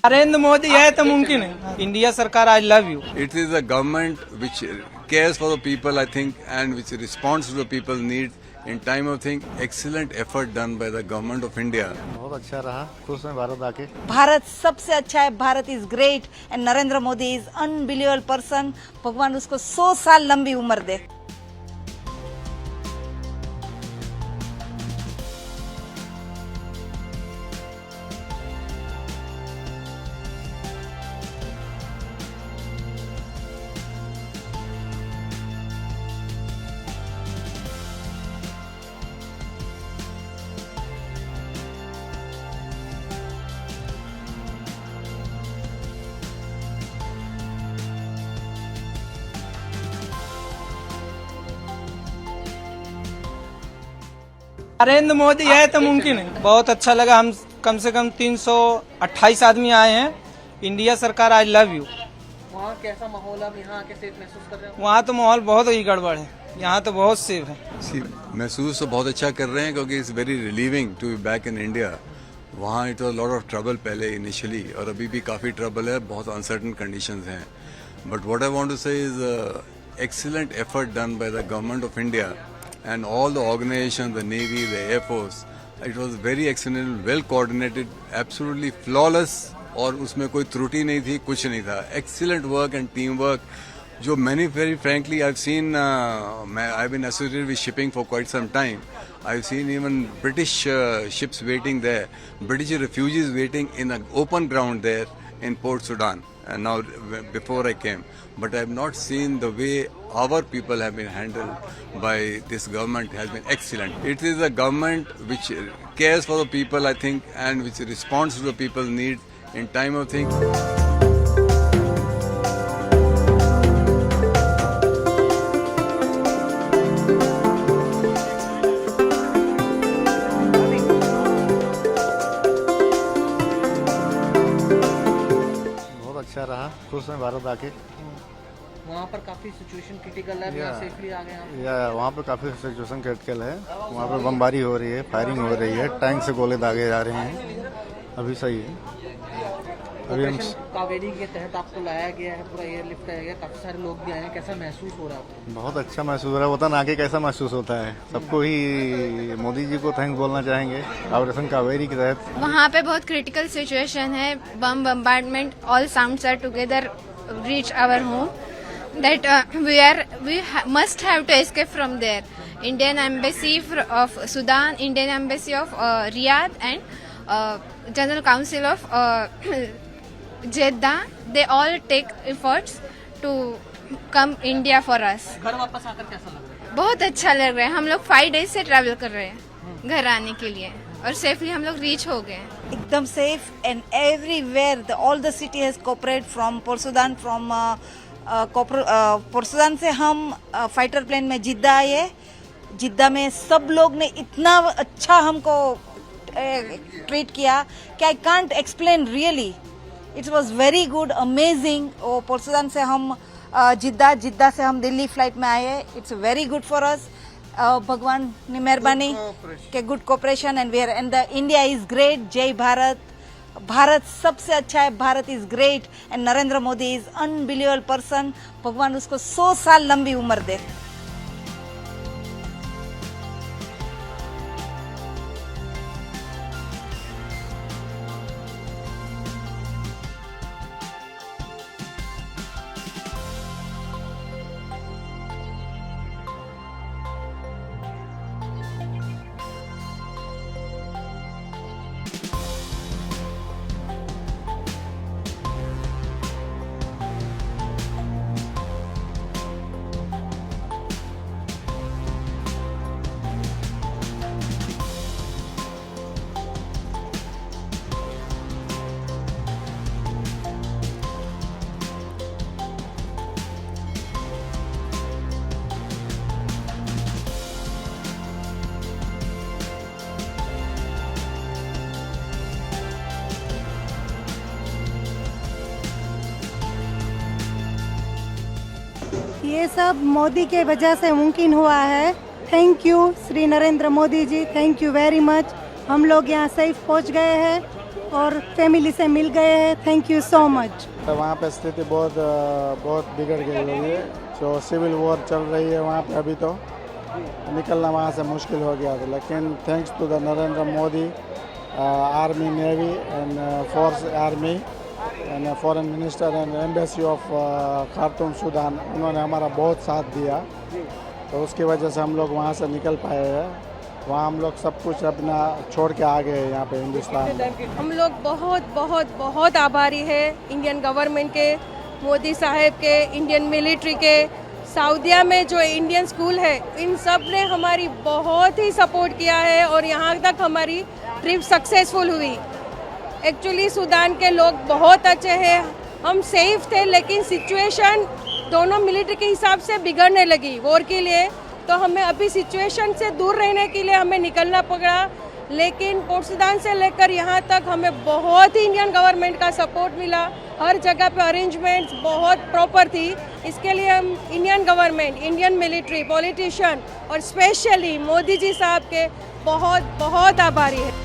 नरेंद्र मोदी है तो मुमकिन है। इंडिया सरकार, I love you. It is a government which cares for the people, I think, and which responds to the people's needs in time of thing. Excellent effort done by the government of India. बहुत अच्छा रहा, खुश हैं भारत आके। भारत सबसे अच्छा है, Bharat is great and Narendra Modi is unbelievable person. भगवान उसको 100 साल लंबी उम्र दे। नरेंद्र मोदी है तो मुमकिन है। बहुत अच्छा लगा। हम कम से कम 328 आदमी आए हैं। इंडिया सरकार, आई लव यू। वहाँ कैसा माहौल आप यहाँ आके सेफ महसूस कर रहे हो? वहाँ तो माहौल बहुत ही गड़बड़ है, यहाँ तो बहुत सेफ है। महसूस तो बहुत अच्छा कर रहे हैं क्योंकि it's very relieving to be back in India. वहाँ it was lot of trouble पहले इनिशियली, और अभी भी काफ़ी ट्रबल है, बहुत अनसर्टन कंडीशंस हैं। But what I want to say is excellent effort done by the government of India and all the organizations, the Navy, the Air Force. It was very excellent, well coordinated, absolutely flawless, और उसमें कोई त्रुटि नहीं थी, कुछ नहीं था। Excellent work and teamwork. जो many, very frankly, I've seen, I've been associated with shipping for quite some time. I've seen even British ships waiting there, British refugees waiting in an open ground there in Port Sudan. And now, before I came, but I have not seen the way our people have been handled by this government has been excellent. It is a government which cares for the people, I think, and which responds to the people's needs in time of things. अच्छा रहा, खुश हैं भारत आके। वहाँ पर काफी situation critical है, यहाँ सेफली आ गए आप? या वहाँ पे काफ़ी सिचुएशन क्रिटिकल है। वहाँ पे बमबारी हो रही है, फायरिंग हो रही है, टैंक से गोले दागे जा रहे हैं। अभी सही है। अभी हम कावेरी के तहत आपको लाया गया है, पूरा एयरलिफ्ट किया गया, काफी सारे लोग भी आए हैं, कैसा महसूस हो रहा है आपको? बहुत अच्छा महसूस हो रहा है। वतन आके कैसा महसूस होता है, सबको ही मोदी जी को थैंक्स बोलना चाहेंगे ऑपरेशन कावेरी के तहत। वहाँ पे बहुत क्रिटिकल सिचुएशन है, bombardment, all sounds are together reach our home, that we must have to escape from there. Indian Embassy of Sudan, Indian Embassy of Riyadh, and General Council of Jeddah, they all take efforts to come India for us. घर वापस आकर कैसा लग रहा है? बहुत अच्छा लग रहा है। हम लोग 5 days से ट्रैवल कर रहे हैं घर आने के लिए, और सेफली हम लोग रीच हो गए। एकदम safe and everywhere all the city has cooperate from port Sudan. From port Sudan से हम फाइटर प्लेन में जिद्दा आए। जिद्दा में सब लोग ने इतना अच्छा हमको ट्रीट किया कि I can't explain really. It was very good, amazing. Port Sudan से हम जिद्दा से हम दिल्ली फ्लाइट में आए। It's very good for us. भगवान ने मेहरबानी के good cooperation and where and the India is great. जय भारत। भारत सबसे अच्छा है, Bharat is great and Narendra Modi is unbelievable person. भगवान उसको 100 साल लंबी उम्र दे। ये सब मोदी के वजह से मुमकिन हुआ है। Thank you Shri Narendra Modi ji, thank you very much. हम लोग यहाँ सेफ पहुँच गए हैं और फैमिली से मिल गए हैं। Thank you so much. तो वहाँ पे स्थिति बहुत बिगड़ गई हुई है। जो सिविल वॉर चल रही है वहाँ पे अभी तो निकलना वहाँ से मुश्किल हो गया था, लेकिन thanks to the Narendra Modi, army, navy and force army and foreign minister and embassy of Khartoum Sudan, उन्होंने हमारा बहुत साथ दिया। तो उसकी वजह से हम लोग वहाँ से निकल पाए हैं। वहाँ हम लोग सब कुछ अपना छोड़ के आ गए यहाँ पे हिंदुस्तान में। हम लोग बहुत बहुत बहुत आभारी है इंडियन गवर्नमेंट के, मोदी साहब के, इंडियन मिलिट्री के, सऊदीया में जो इंडियन स्कूल है, इन सब ने हमारी बहुत ही सपोर्ट किया है और यहाँ तक हमारी ट्रिप सक्सेसफुल हुई। एक्चुअली सूडान के लोग बहुत अच्छे हैं, हम सेफ थे, लेकिन सिचुएशन दोनों मिलिट्री के हिसाब से बिगड़ने लगी वॉर के लिए। तो हमें अभी सिचुएशन से दूर रहने के लिए हमें निकलना पड़ा, लेकिन पोर्ट सूडान से लेकर यहाँ तक हमें बहुत ही इंडियन गवर्नमेंट का सपोर्ट मिला। हर जगह पे अरेंजमेंट्स बहुत प्रॉपर थी। इसके लिए हम Indian government, Indian military, politician और स्पेशली मोदी जी साहब के बहुत बहुत आभारी हैं।